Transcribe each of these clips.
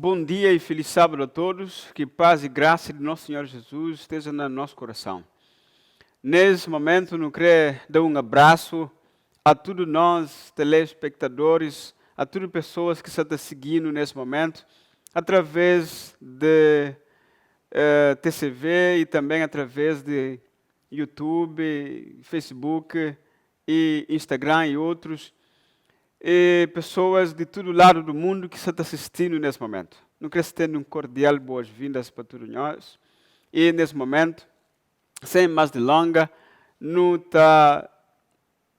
Bom dia e feliz sábado a todos. Que paz e graça de nosso Senhor Jesus esteja no nosso coração. Nesse momento, eu quero dar um abraço a todos nós, telespectadores, a todas as pessoas que estão seguindo nesse momento, através de TCV e também através de YouTube, Facebook e Instagram e outros. E pessoas de todo lado do mundo que estão assistindo nesse momento. Não quero ter um cordial boas-vindas para todos nós. E nesse momento, sem mais delongas, não está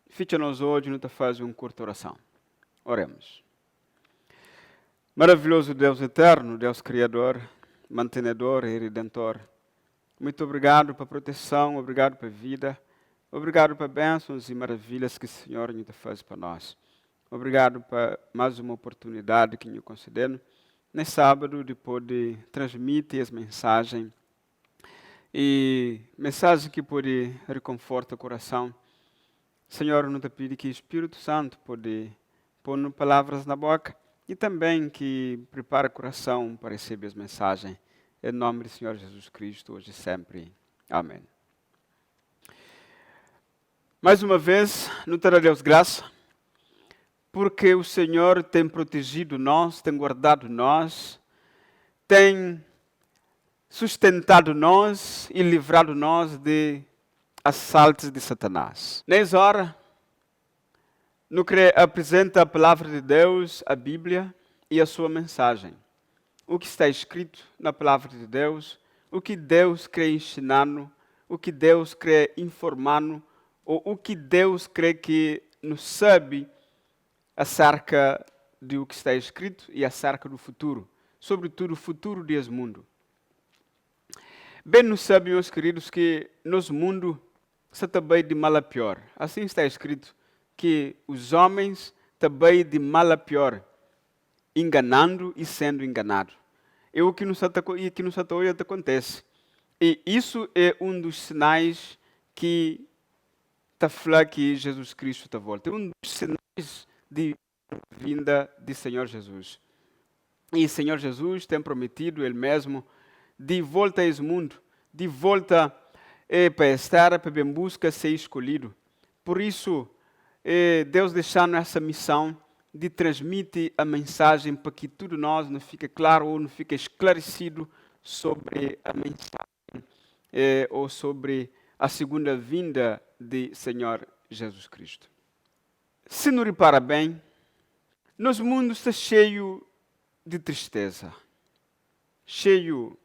ficha nos olhos, não está fazendo uma curta oração. Oremos. Maravilhoso Deus eterno, Deus Criador, mantenedor e redentor. Muito obrigado pela proteção, obrigado pela vida, obrigado pelas bênçãos e maravilhas que o Senhor nos faz para nós. Obrigado por mais uma oportunidade que nos concedendo nesse sábado de poder transmitir as mensagens e mensagens que podem reconfortar o coração. Senhor, não te pido que o Espírito Santo pode pôr palavras na boca e também que prepare o coração para receber as mensagens. Em nome do Senhor Jesus Cristo, hoje e sempre. Amém. Mais uma vez, não terá Deus graça, porque o Senhor tem protegido nós, tem guardado nós, tem sustentado nós e livrado nós de assaltos de Satanás. Nessa hora, eu quero apresentar a palavra de Deus, a Bíblia e a sua mensagem. O que está escrito na palavra de Deus, o que Deus quer ensinar-nos, o que Deus quer informar-nos, ou o que Deus quer que nos sabe acerca de o que está escrito e acerca do futuro, sobretudo o futuro desse mundo. Bem nos sabem, meus queridos, que nosso mundo está também de mal a pior. Assim está escrito que os homens também de mal a pior, enganando e sendo enganados. É o que nos hoje acontece. E isso é um dos sinais que está falando que Jesus Cristo está volta. É um dos sinais de vinda de Senhor Jesus. E Senhor Jesus tem prometido Ele mesmo de volta a esse mundo, de volta para estar, para em busca ser escolhido. Por isso, Deus deixando essa missão de transmitir a mensagem para que tudo nós não fique claro ou não fique esclarecido sobre a mensagem ou sobre a segunda vinda de Senhor Jesus Cristo. Se não repara bem, nosso mundo está cheio de tristeza, cheio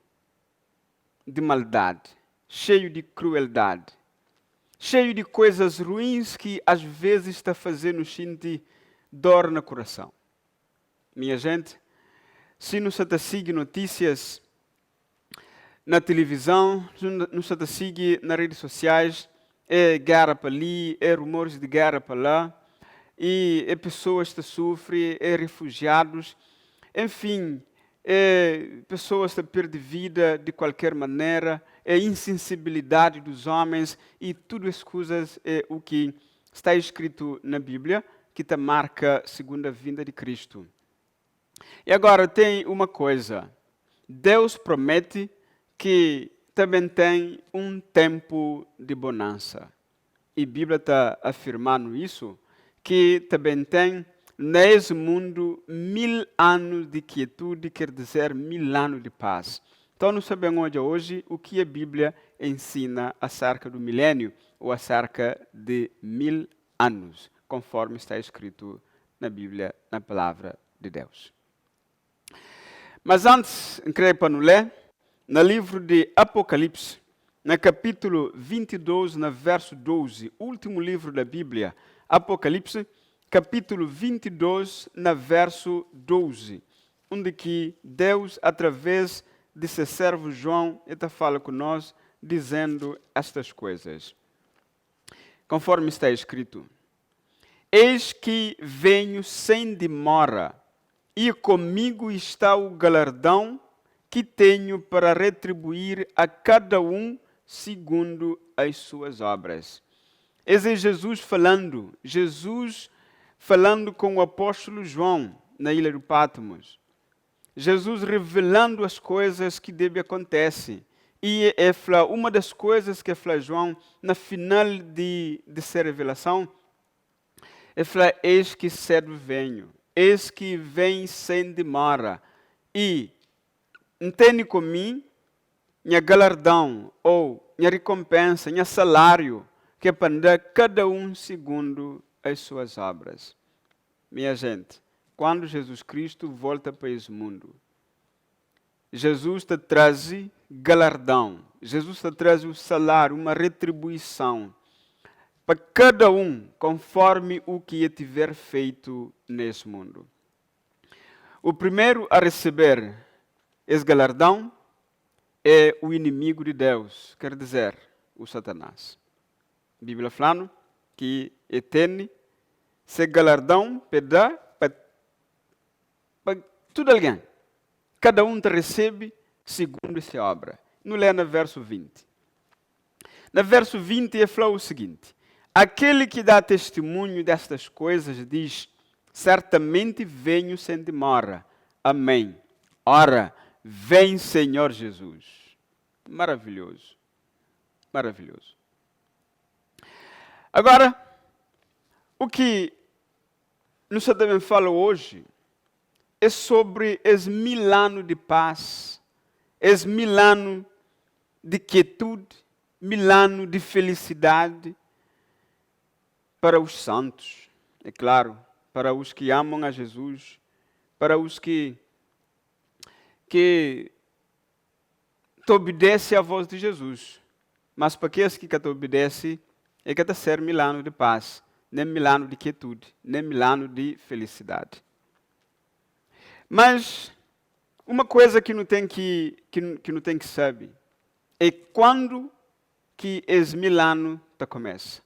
de maldade, cheio de crueldade, cheio de coisas ruins que às vezes está fazendo sentir dor no coração. Minha gente, se não está seguindo notícias na televisão, não está seguindo nas redes sociais, é guerra para ali, é rumores de guerra para lá, e pessoas que sofrem, refugiados, enfim, pessoas que perdem vida de qualquer maneira, insensibilidade dos homens, e tudo as coisas é o que está escrito na Bíblia, que te marca a segunda vinda de Cristo. E agora tem uma coisa, Deus promete que também tem um tempo de bonança. E a Bíblia está afirmando isso, que também tem nesse mundo 1000 anos de quietude, quer dizer 1000 anos de paz. Então, nós sabemos hoje o que a Bíblia ensina acerca do milênio, ou acerca de 1000 anos, conforme está escrito na Bíblia, na palavra de Deus. Mas antes, creio para nos ler, no livro de Apocalipse, no capítulo 22, no verso 12, último livro da Bíblia, Apocalipse, capítulo 22, no verso 12, onde que Deus, através de seu servo João, está falando com nós, dizendo estas coisas. Conforme está escrito: Eis que venho sem demora, e comigo está o galardão que tenho para retribuir a cada um segundo as suas obras. Esse é Jesus falando com o apóstolo João, na ilha do Patmos. Jesus revelando as coisas que devem acontecer. E uma das coisas que fala João, na final de essa revelação, fala, eis que cedo venho, eis que vem sem demora. E entende comigo, minha galardão, ou minha recompensa, minha salário, que é para dar cada um segundo as suas obras. Minha gente, quando Jesus Cristo volta para esse mundo, Jesus te traz galardão, Jesus te traz o salário, uma retribuição para cada um, conforme o que tiver feito nesse mundo. O primeiro a receber esse galardão é o inimigo de Deus, quer dizer, o Satanás. A Bíblia fala que eterno, esse galardão para todo alguém. Cada um te recebe segundo essa obra. Não lê no verso 20. No verso 20 ele fala o seguinte: aquele que dá testemunho destas coisas diz, certamente venho sem demora. Amém. Ora, vem Senhor Jesus. Maravilhoso. Maravilhoso. Agora, o que nós também falamos hoje é sobre esse 1000 anos de paz, esse 1000 anos de quietude, 1000 anos de felicidade para os santos, é claro, para os que amam a Jesus, para os que te obedecem à voz de Jesus. Mas para aqueles que te obedecem, é que te ser 1000 anos de paz, nem 1000 anos de quietude, nem 1000 anos de felicidade. Mas uma coisa que não tem que saber é quando que esse 1000 anos começa.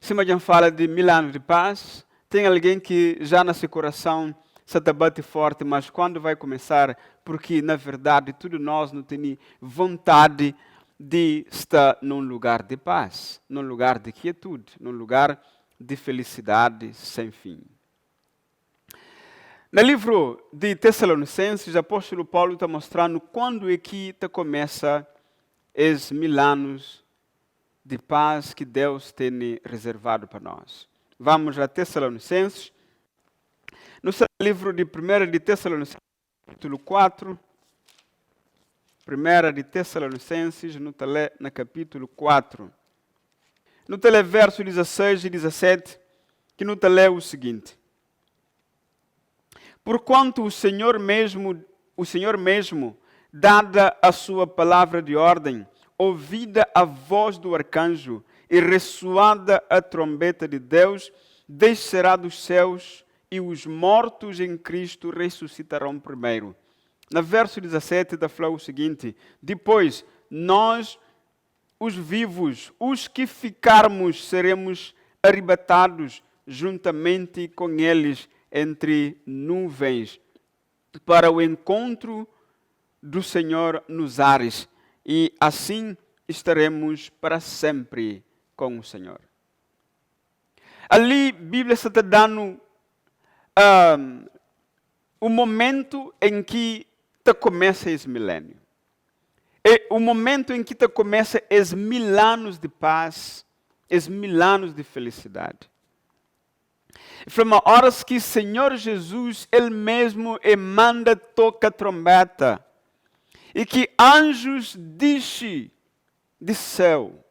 Se a gente fala de 1000 anos de paz, tem alguém que já nesse coração se bate forte, mas quando vai começar? Porque na verdade todos nós não temos vontade de estar num lugar de paz, num lugar de quietude, num lugar de felicidade sem fim. No livro de Tessalonicenses, o apóstolo Paulo está mostrando quando é que começa esses 1000 anos de paz que Deus tem reservado para nós. Vamos a Tessalonicenses. No livro de 1 de Tessalonicenses, capítulo 4. 1 de Tessalonicenses, no capítulo 4. No verso 16 e 17, que no lê o seguinte: porquanto o Senhor mesmo, dada a sua palavra de ordem, ouvida a voz do arcanjo e ressoada a trombeta de Deus, descerá dos céus e os mortos em Cristo ressuscitarão primeiro. No verso 17 da fala o seguinte: depois nós, os vivos, os que ficarmos, seremos arrebatados juntamente com eles entre nuvens, para o encontro do Senhor nos ares, e assim estaremos para sempre com o Senhor. Ali, a Bíblia está dando o momento em que começa esse milênio. É o momento em que começa esses 1000 anos de paz, esses 1000 anos de felicidade. Foi uma hora que o Senhor Jesus, Ele mesmo, manda toca a trombeta. E que anjos descem do céu.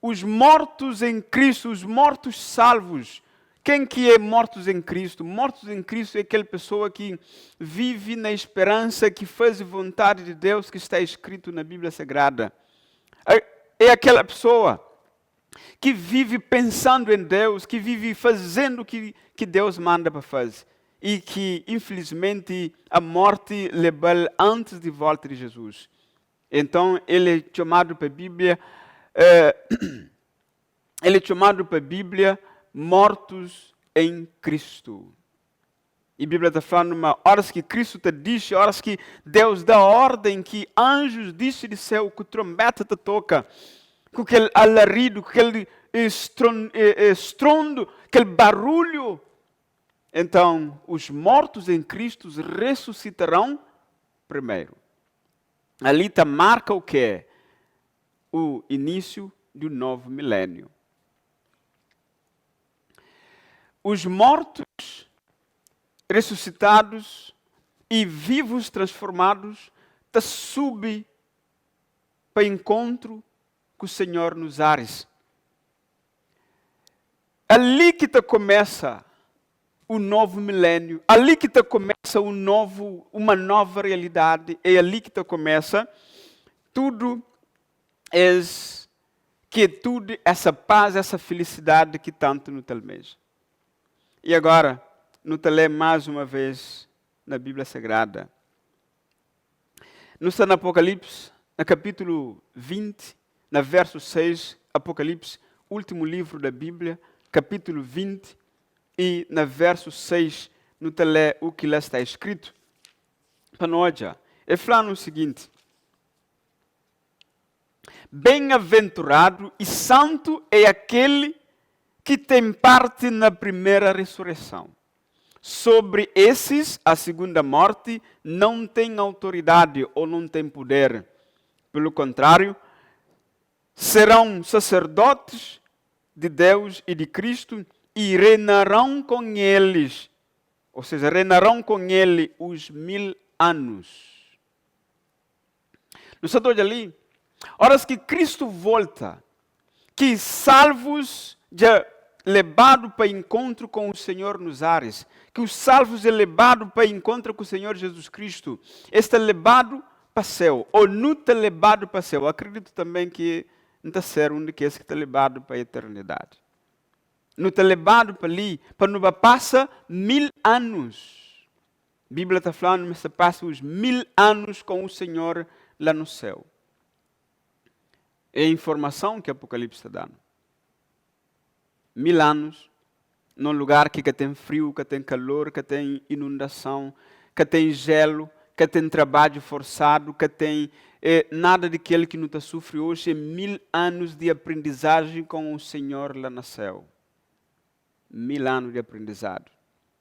Os mortos em Cristo, os mortos salvos. Quem que é mortos em Cristo? Mortos em Cristo é aquela pessoa que vive na esperança, que faz a vontade de Deus que está escrito na Bíblia Sagrada. É aquela pessoa que vive pensando em Deus, que vive fazendo o que Deus manda para fazer. E que, infelizmente, a morte leva antes de volta de Jesus. Então, ele é chamado para a Bíblia, mortos em Cristo. E a Bíblia está falando uma horas que Cristo te diz, horas que Deus dá ordem, que anjos dizem do céu, que trombeta te toca, com aquele alarido, com aquele estrondo, aquele barulho, então os mortos em Cristo ressuscitarão primeiro. Ali está marca o quê? O início de um novo milênio. Os mortos ressuscitados e vivos transformados está subir para encontro com o Senhor nos ares. Ali que começa o novo milênio, ali que começa uma nova realidade, é ali que começa tudo, essa quietude, essa paz, essa felicidade que tanto nos almeja. E agora, nos lê mais uma vez na Bíblia Sagrada. Está no Apocalipse, no capítulo 20, no verso 6, Apocalipse, último livro da Bíblia, capítulo 20, e no verso 6, nos lê o que lá está escrito. Para nós, ele fala o seguinte: bem-aventurado e santo é aquele que tem parte na primeira ressurreição. Sobre esses, a segunda morte não tem autoridade ou não tem poder. Pelo contrário, serão sacerdotes de Deus e de Cristo e reinarão com eles, ou seja, reinarão com ele os 1000 anos. No setor de ali, horas que Cristo volta, que salvos já levado para encontro com o Senhor nos ares, que os salvos é levado para encontro com o Senhor Jesus Cristo, está levado para o céu, ou não está levado para o céu. Acredito também que não está certo onde que está levado para a eternidade. Não está levado para ali, para não passar 1000 anos. A Bíblia está falando, mas passa os 1000 anos com o Senhor lá no céu. É a informação que o Apocalipse está dando. 1000 anos, num lugar que tem frio, que tem calor, que tem inundação, que tem gelo, que tem trabalho forçado, que tem nada daquele que não está sofre hoje. É 1000 anos de aprendizagem com o Senhor lá no céu. 1000 anos de aprendizado.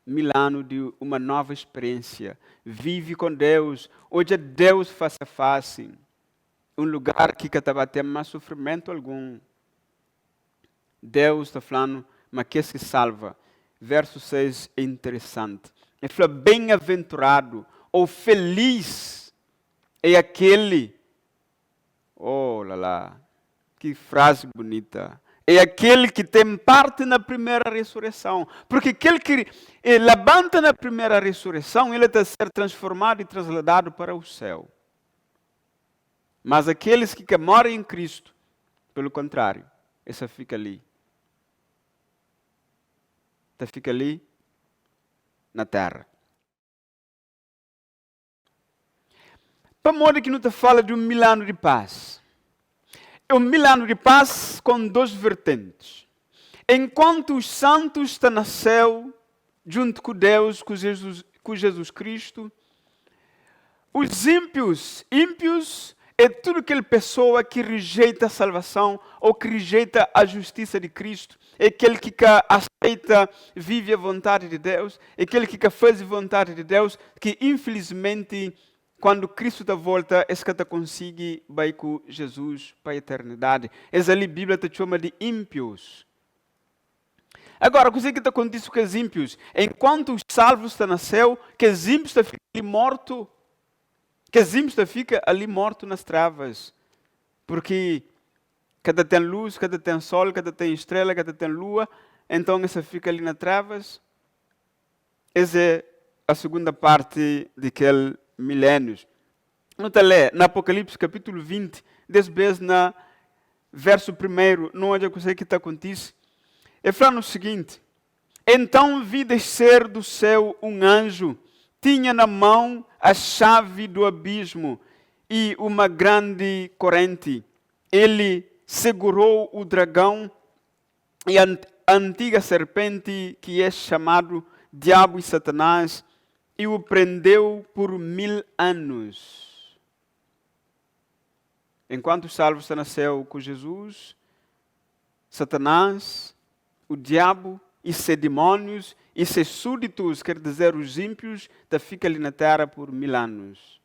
1000 anos de uma nova experiência. Vive com Deus. Hoje é Deus face a face. Um lugar que estava tendo mais sofrimento algum. Deus está falando, mas que se salva. Verso 6 é interessante. Ele fala, bem-aventurado ou feliz é aquele. Oh, lá, que frase bonita. É aquele que tem parte na primeira ressurreição. Porque aquele que levanta na primeira ressurreição, ele está a ser transformado e trasladado para o céu. Mas aqueles que moram em Cristo, pelo contrário, essa fica ali. Fica ali na terra. Para modo que não te fala de 1000 anos de paz. É 1000 anos de paz com 2 vertentes. Enquanto os santos estão no céu, junto com Deus, com Jesus Cristo, os ímpios é tudo aquela pessoa que rejeita a salvação ou que rejeita a justiça de Cristo. É aquele que aceita, vive a vontade de Deus. É aquele que faz a vontade de Deus, que infelizmente, quando Cristo está volta, é que consegue ir com Jesus para a eternidade. Essa ali a Bíblia te chama de ímpios. Agora, o que acontece com os ímpios? Enquanto os salvos estão no céu, que os ímpios ficam ali mortos. Que os ímpios ficam ali mortos nas travas. Porque cada tem luz, cada tem sol, cada tem estrela, cada tem lua. Então, essa fica ali nas travas. Essa é a segunda parte daquele milênio. Nota lá, no Apocalipse capítulo 20, desde no verso 1, não é o que está acontecendo. Ele fala o seguinte: então vi descer do céu um anjo, tinha na mão a chave do abismo e uma grande corrente. Ele segurou o dragão e a antiga serpente, que é chamado Diabo e Satanás, e o prendeu por 1000 anos. Enquanto os salvos estão no céu com Jesus, Satanás, o diabo, e seus demônios e seus súditos, quer dizer, os ímpios, ficam ali na terra por 1000 anos.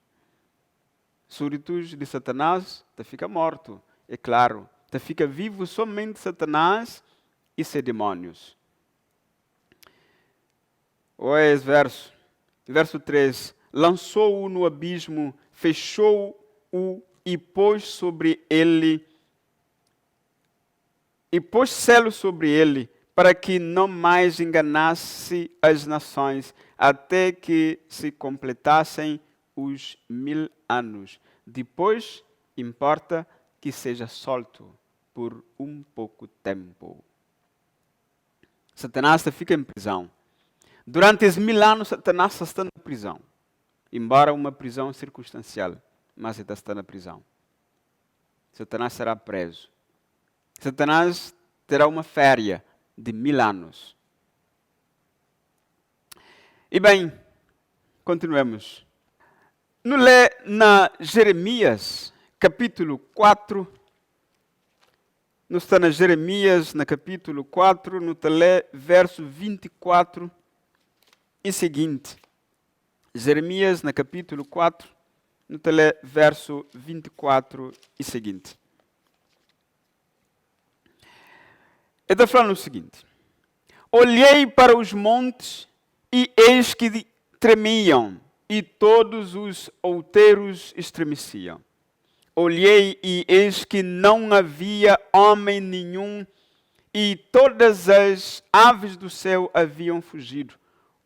Súditos de Satanás, fica morto, é claro. Fica vivo somente Satanás e seus demônios. Olha esse verso. Verso 3. Lançou-o no abismo, fechou-o e pôs selo sobre ele, para que não mais enganasse as nações, até que se completassem os 1000 anos. Depois, importa que seja solto por um pouco tempo. Satanás fica em prisão. Durante esses 1000 anos, Satanás está na prisão. Embora uma prisão circunstancial, mas ele está na prisão. Satanás será preso. Satanás terá uma férias de 1000 anos. E bem, continuemos. No lê na Jeremias, capítulo 4. Não está na Jeremias, no capítulo 4, no lê verso 24 e seguinte. Jeremias, no capítulo 4, no lê verso 24 e seguinte. Ele está falando o seguinte: olhei para os montes e eis que tremiam, e todos os outeiros estremeciam. Olhei e eis que não havia homem nenhum, e todas as aves do céu haviam fugido.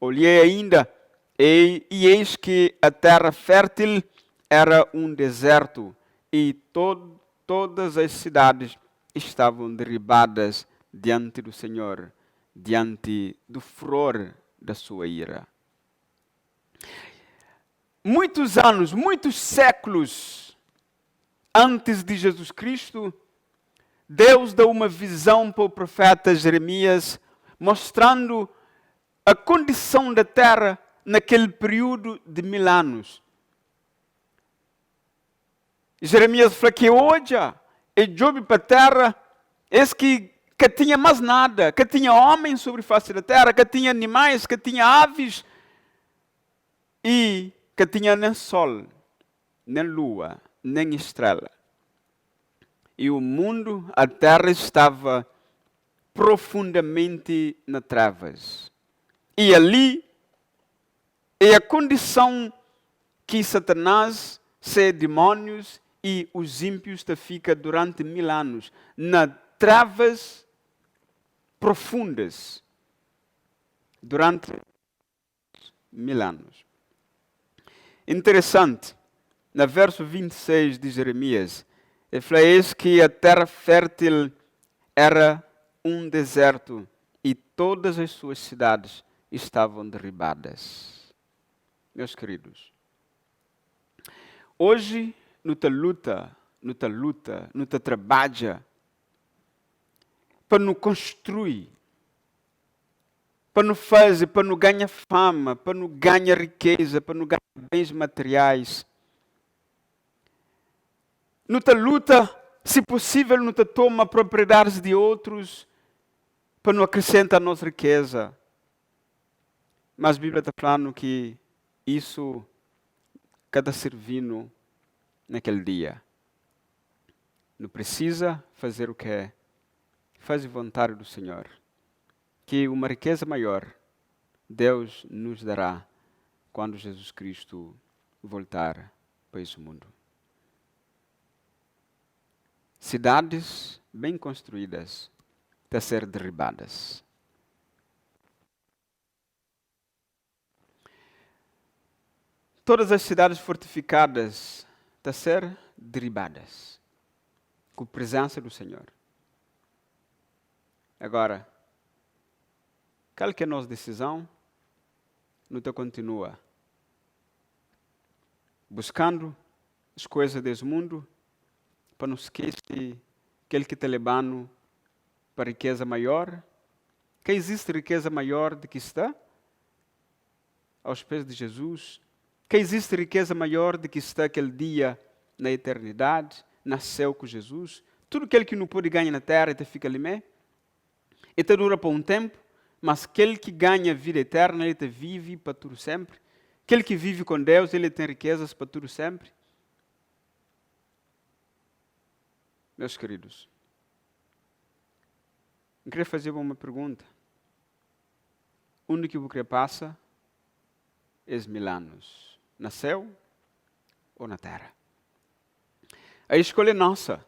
Olhei ainda, e eis que a terra fértil era um deserto, e todas as cidades estavam derribadas diante do Senhor, diante do furor da sua ira. Muitos anos, muitos séculos antes de Jesus Cristo, Deus deu uma visão para o profeta Jeremias, mostrando a condição da terra naquele período de 1000 anos. Jeremias falou que hoje, e Job para a terra, eis que tinha mais nada, que tinha homens sobre a face da terra, que tinha animais, que tinha aves, e que tinha nem sol, nem lua, nem estrela. E o mundo, a terra estava profundamente nas trevas. E ali é a condição que Satanás, seus demônios e os ímpios ficam durante 1000 anos, nas trevas profundas, durante 1000 anos. Interessante, no verso 26 de Jeremias, ele fala: eis que a terra fértil era um deserto e todas as suas cidades estavam derribadas. Meus queridos, hoje, não te luta, não te trabalha para não construir, para não fazer, para não ganhar fama, para não ganhar riqueza, para não ganhar bens materiais. Não te luta, se possível, não te toma propriedades de outros, para não acrescentar a nossa riqueza. Mas a Bíblia está falando que isso cada servindo naquele dia. Não precisa fazer o que é. Faz a vontade do Senhor. Que uma riqueza maior Deus nos dará quando Jesus Cristo voltar para esse mundo. Cidades bem construídas a ser derribadas. Todas as cidades fortificadas a ser derribadas com a presença do Senhor. Agora, qual que é a nossa decisão? Não te continua buscando as coisas desse mundo, para não esquecer aquele que te levando para riqueza maior, que existe riqueza maior do que está aos pés de Jesus, que existe riqueza maior do que está aquele dia na eternidade, nasceu com Jesus, tudo aquele que não pode ganhar na terra, te fica ali mesmo, e te dura por um tempo, mas aquele que ganha a vida eterna, ele vive para tudo sempre. Aquele que vive com Deus, ele tem riquezas para tudo sempre. Meus queridos, eu queria fazer uma pergunta. Onde que você passa é 1000 anos? No céu ou na terra? A escolha é nossa.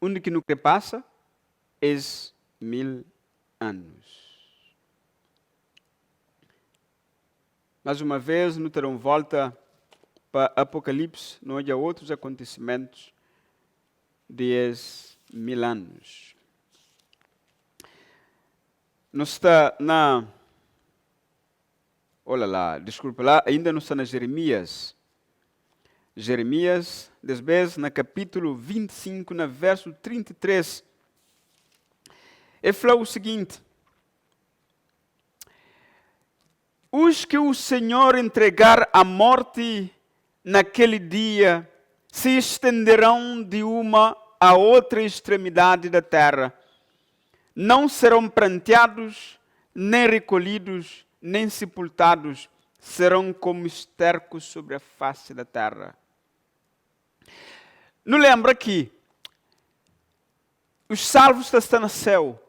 Onde que você passa é 1000 anos. Mais uma vez, nos terão volta para Apocalipse, onde há outros acontecimentos de 1000 anos. Nós está na... Olha lá, desculpa lá, ainda não está na Jeremias. Jeremias, desvés, na capítulo 25, no verso 33. Ele falou o seguinte: os que o Senhor entregar à morte naquele dia se estenderão de uma a outra extremidade da terra. Não serão pranteados, nem recolhidos, nem sepultados. Serão como estercos sobre a face da terra. Não lembra que os salvos estão no céu,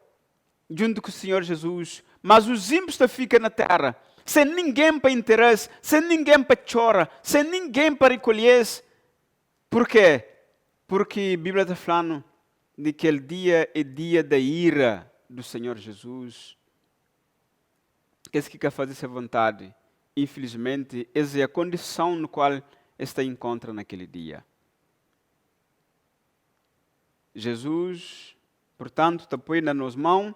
junto com o Senhor Jesus, mas os ímpios ficam na terra, sem ninguém para interesse, sem ninguém para chorar, sem ninguém para recolher. Por quê? Porque a Bíblia está falando de que aquele dia é dia da ira do Senhor Jesus. Esse que quer fazer essa vontade, infelizmente, essa é a condição no qual está encontra naquele dia. Jesus, portanto, está põe nas nossas mãos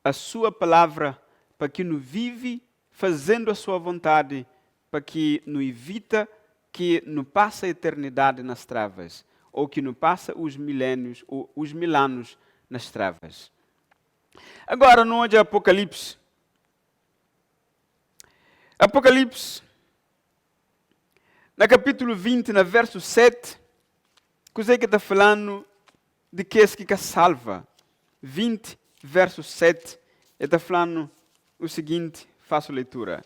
a sua palavra para que nos vive fazendo a sua vontade, para que nos evita que nos passe a eternidade nas trevas, ou que nos passe os milênios, ou os 1000 anos nas trevas. Agora, no de Apocalipse. Apocalipse, no capítulo 20, no verso 7, coisa que está falando de que esse que salva. 20, verso 7, ele está falando o seguinte, faço leitura.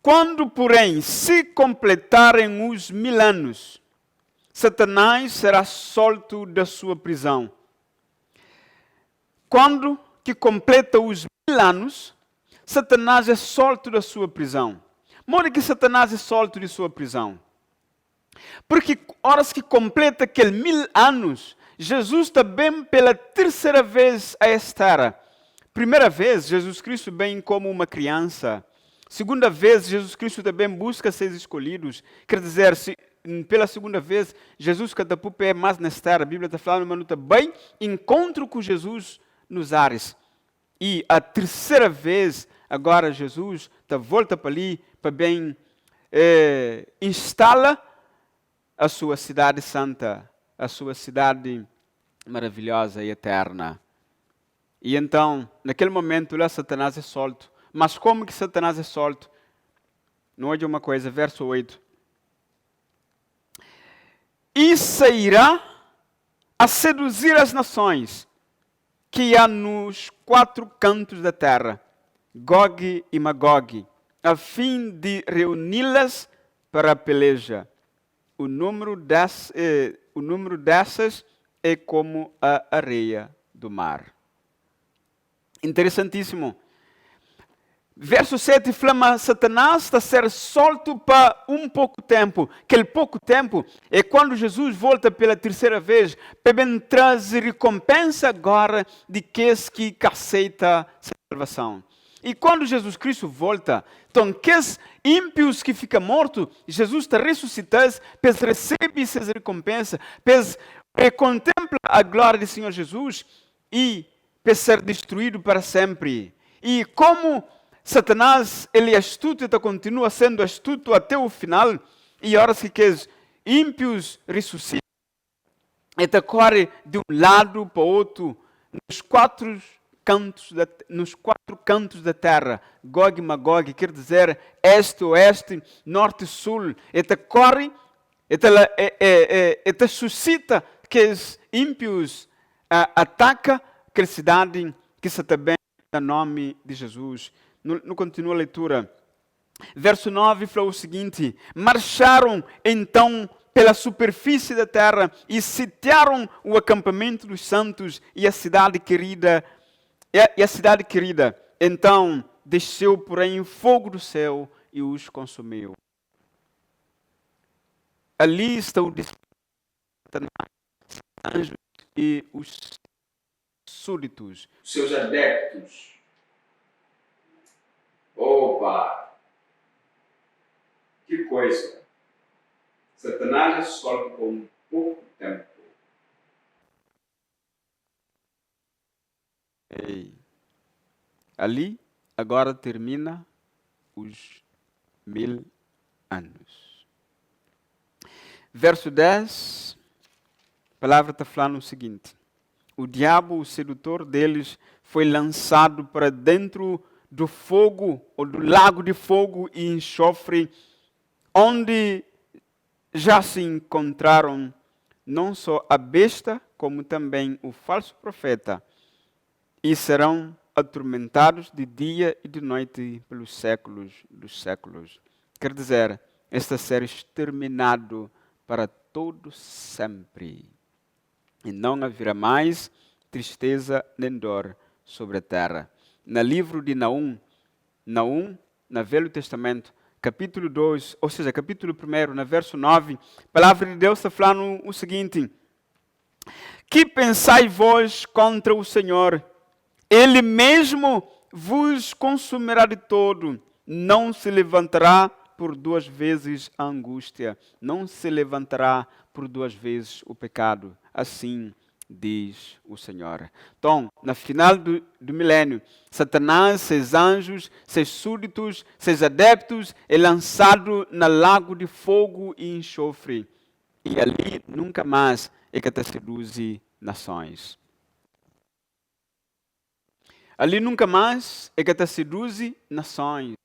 Quando, porém, se completarem os 1000 anos, Satanás será solto da sua prisão. Quando que completa os 1000 anos, Satanás é solto da sua prisão. Mora que Satanás é solto de sua prisão. Porque horas que completa aqueles 1000 anos, Jesus também pela terceira vez a estar. Primeira vez, Jesus Cristo vem como uma criança. Segunda vez, Jesus Cristo também busca ser escolhidos. Quer dizer, pela segunda vez, Jesus cada pouco é mais na terra. A Bíblia está falando, mas também encontro com Jesus nos ares. E a terceira vez, agora Jesus volta para ali, para bem instala a sua cidade santa, a sua cidade maravilhosa e eterna. E então, naquele momento, lá Satanás é solto. Mas como que Satanás é solto? Não é de uma coisa, verso 8. E sairá a seduzir as nações que há nos 4 cantos da terra, Gog e Magog, a fim de reuni-las para a peleja. O número dessas é como a areia do mar. Interessantíssimo. Verso 7 fala, Satanás está a ser solto para um pouco tempo. Aquele pouco tempo é quando Jesus volta pela terceira vez, para trazer recompensa agora de que aceita a salvação. E quando Jesus Cristo volta, então aqueles ímpios que ficam mortos, Jesus está ressuscitando, para receber essas recompensas, para contemplar a glória do Senhor Jesus e para ser destruído para sempre. E como Satanás, ele é astuto e continua sendo astuto até o final, e a hora que os ímpios ressuscitam, ele corre de um lado para o outro, nos quatro cantos da terra, Gog e Magog, quer dizer, este, oeste, norte e sul. Ele corre, ele suscita que os ímpios atacam aquela cidade que se também no nome de Jesus. No continua a leitura. Verso 9 falou o seguinte: marcharam então pela superfície da terra e sitiaram o acampamento dos santos e a cidade querida. Então desceu, porém, fogo do céu e os consumiu. Ali está o anjos e os súditos, seus adeptos. Opa! Que coisa! Satanás é solto por pouco tempo. Ei. Ali, agora termina os 1000 anos. Verso 10, a palavra está falando o seguinte: o diabo, o sedutor deles, foi lançado para dentro do fogo, ou do lago de fogo e enxofre, onde já se encontraram não só a besta, como também o falso profeta, e serão atormentados de dia e de noite pelos séculos dos séculos. Quer dizer, esta ser exterminado para todo sempre. E não haverá mais tristeza nem dor sobre a terra. No livro de Naum, no Velho Testamento, capítulo 2, ou seja, capítulo 1, no verso 9, a palavra de Deus está falando o seguinte: que pensai vós contra o Senhor? Ele mesmo vos consumirá de todo, não se levantará por 2 vezes a angústia, não se levantará por 2 vezes o pecado. Assim diz o Senhor. Então, no final do milênio, Satanás, seus anjos, seus súditos, seus adeptos, é lançado no lago de fogo e enxofre. E ali nunca mais é que te seduz nações. Ali nunca mais é que te seduz nações.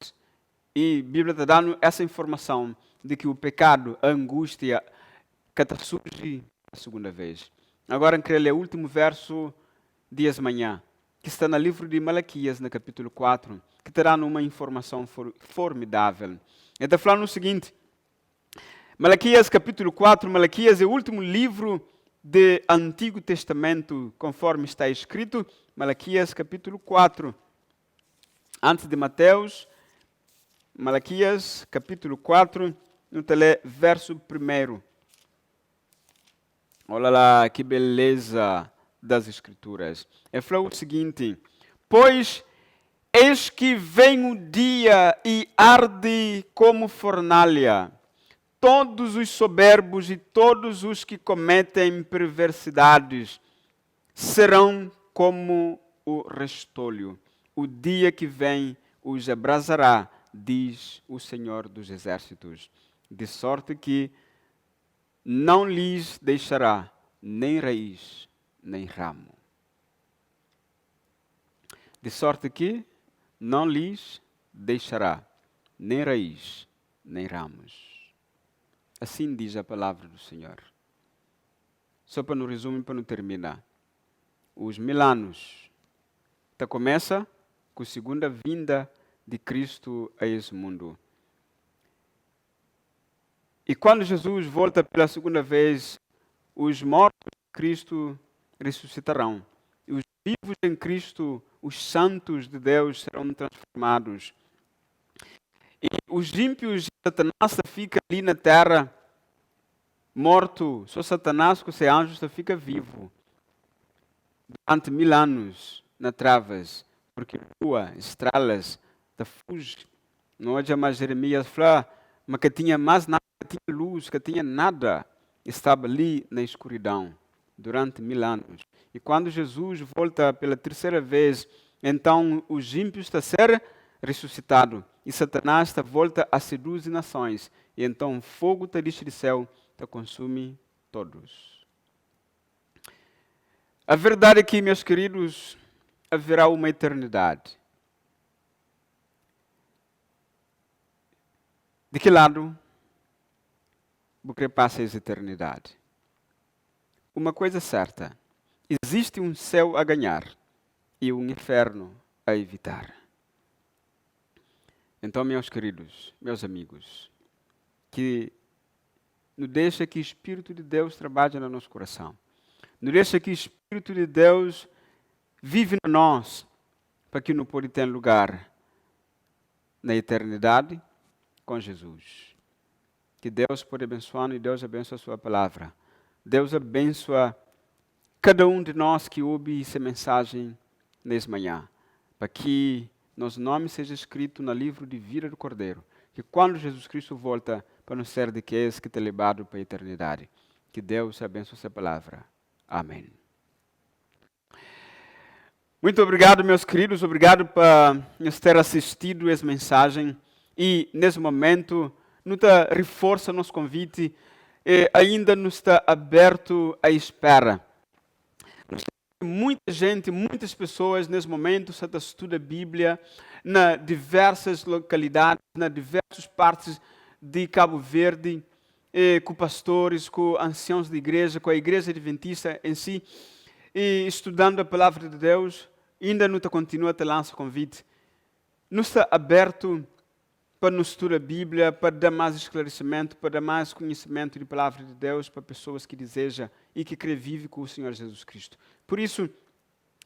E a Bíblia está dando essa informação de que o pecado, a angústia, que te surge a segunda vez. Agora eu quero ler o último verso de manhã, que está no livro de Malaquias, no capítulo 4, que terá uma informação formidável. Ele está falando o seguinte: Malaquias, capítulo 4, Malaquias é o último livro do Antigo Testamento, conforme está escrito. Malaquias, capítulo 4. Antes de Mateus, Malaquias, capítulo 4, no tele, verso 1. Olha lá que beleza das Escrituras. Ele falou o seguinte: pois eis que vem o dia e arde como fornalha. Todos os soberbos e todos os que cometem perversidades serão como o restolho. O dia que vem os abrasará, diz o Senhor dos Exércitos, de sorte que não lhes deixará nem raiz, nem ramo. De sorte que não lhes deixará nem raiz, nem ramos. Assim diz a palavra do Senhor. Só para no resumo, para não terminar. Os 1000 anos começa com a segunda vinda de Cristo a esse mundo. E quando Jesus volta pela segunda vez, os mortos de Cristo ressuscitarão. E os vivos em Cristo, os santos de Deus, serão transformados. E os ímpios de Satanás ficam ali na terra, morto. Só Satanás com seus anjos fica vivo. Durante 1000 anos na trevas, porque lua, estrelas, da fuge. Não é mais Jeremias fala, mas que tinha mais nada, que tinha luz, que tinha nada. Estava ali na escuridão durante 1000 anos. E quando Jesus volta pela terceira vez, então os ímpios estão a ser ressuscitados. E Satanás está volta a seduzir nações. E então o fogo está desce do céu, te consome todos. A verdade é que, meus queridos, haverá uma eternidade. De que lado você passa essa eternidade? Uma coisa certa, existe um céu a ganhar e um inferno a evitar. Então, meus queridos, meus amigos, que não deixa que o Espírito de Deus trabalhe no nosso coração. Não deixa que o Espírito de Deus vive em nós, para que não pode ter lugar na eternidade com Jesus. Que Deus pode abençoar e Deus abençoe a sua palavra. Deus abençoa cada um de nós que ouve essa mensagem nessa manhã, para que nosso nome seja escrito no livro de vida do Cordeiro, que quando Jesus Cristo volta para nos ser de que está levado para a eternidade. Que Deus abençoe essa palavra. Amém. Muito obrigado, meus queridos. Obrigado por nos ter assistido a essa mensagem. E, nesse momento, nos reforça nosso convite e ainda nos está aberto à espera. Muita gente, muitas pessoas, nesse momento, estudam a Bíblia em diversas localidades, em diversas partes de Cabo Verde, com pastores, com anciãos de igreja, com a igreja adventista em si, e estudando a palavra de Deus. Ainda não continua a te lançar convite. Não está aberto para nos estudar a Bíblia, para dar mais esclarecimento, para dar mais conhecimento da palavra de Deus para pessoas que desejam e que crê vive com o Senhor Jesus Cristo. Por isso,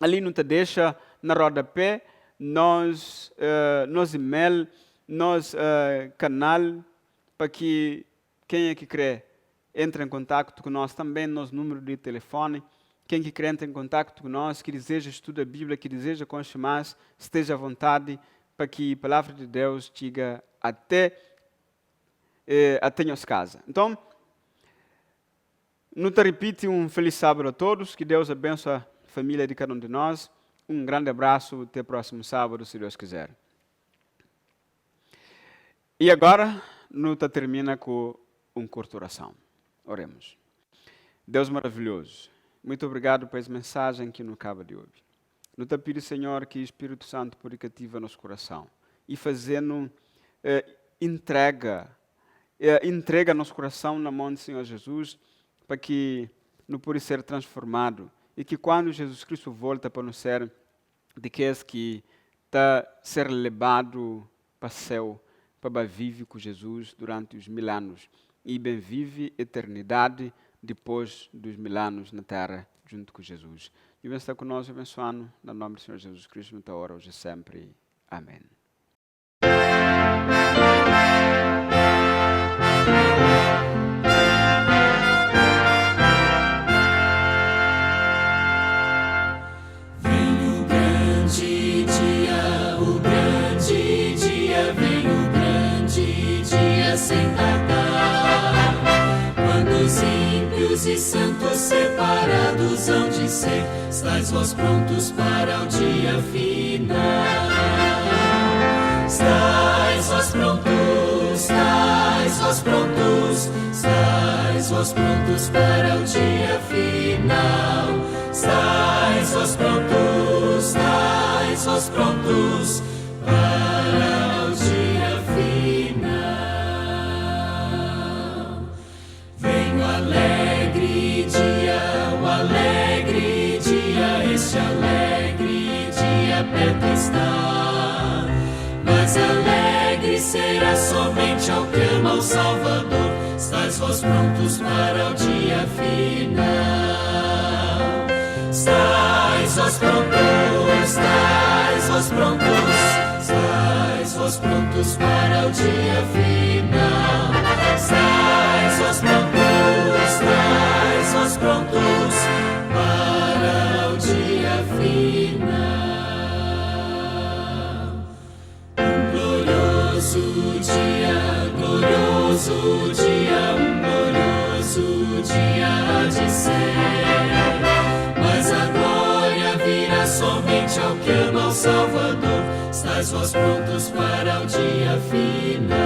ali não te deixa na rodapé, nos e-mail, nos canal, para que quem é que crê entre em contato com nós, também nos número de telefone. Quem que crê entra em contato com nós, que deseja estudar a Bíblia, que deseja conhecer mais, esteja à vontade para que a palavra de Deus chegue até nossa casa. Então, não te repito, um feliz sábado a todos, que Deus abençoe a família de cada um de nós. Um grande abraço, até o próximo sábado, se Deus quiser. E agora, não termina com uma curta oração. Oremos. Deus maravilhoso, muito obrigado por essa mensagem que nos acaba de ouvir. Nos te pido, Senhor, que o Espírito Santo pode cativar nosso coração e fazendo entrega nosso coração na mão do Senhor Jesus, para que não pode ser transformado e que quando Jesus Cristo volta para nos ser de que está ser levado para o céu, para viver com Jesus durante os 1000 anos e bem vive eternidade depois dos 1000 anos na terra, junto com Jesus. E venha estar conosco, abençoando, no nome do Senhor Jesus Cristo, muita hora, hoje e sempre. Amém. Vem o grande dia, vem o grande dia sem tardar, quando os ímpios e santos separados hão de ser, estais vós prontos para o dia final. Estais vós prontos, estais vós prontos, estais vós prontos para o dia final. Estais vós prontos, estais vós prontos para o dia final. Vem o alegre dia, este alegre dia perto está. Mas alegre será somente ao que ama o Salvador. Estais vós prontos para o dia final. Estais vós prontos, estais vós prontos, estais vós prontos para o dia final. Estais vós prontos, estais vós prontos para o dia final. Um glorioso dia, um glorioso dia há de ser. Mas a glória virá somente ao que ama o Salvador. Estais vós prontos para o dia final.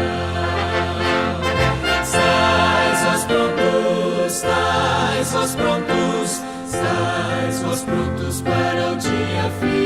Estais vós prontos, estais vós prontos, estais vós prontos para o dia final.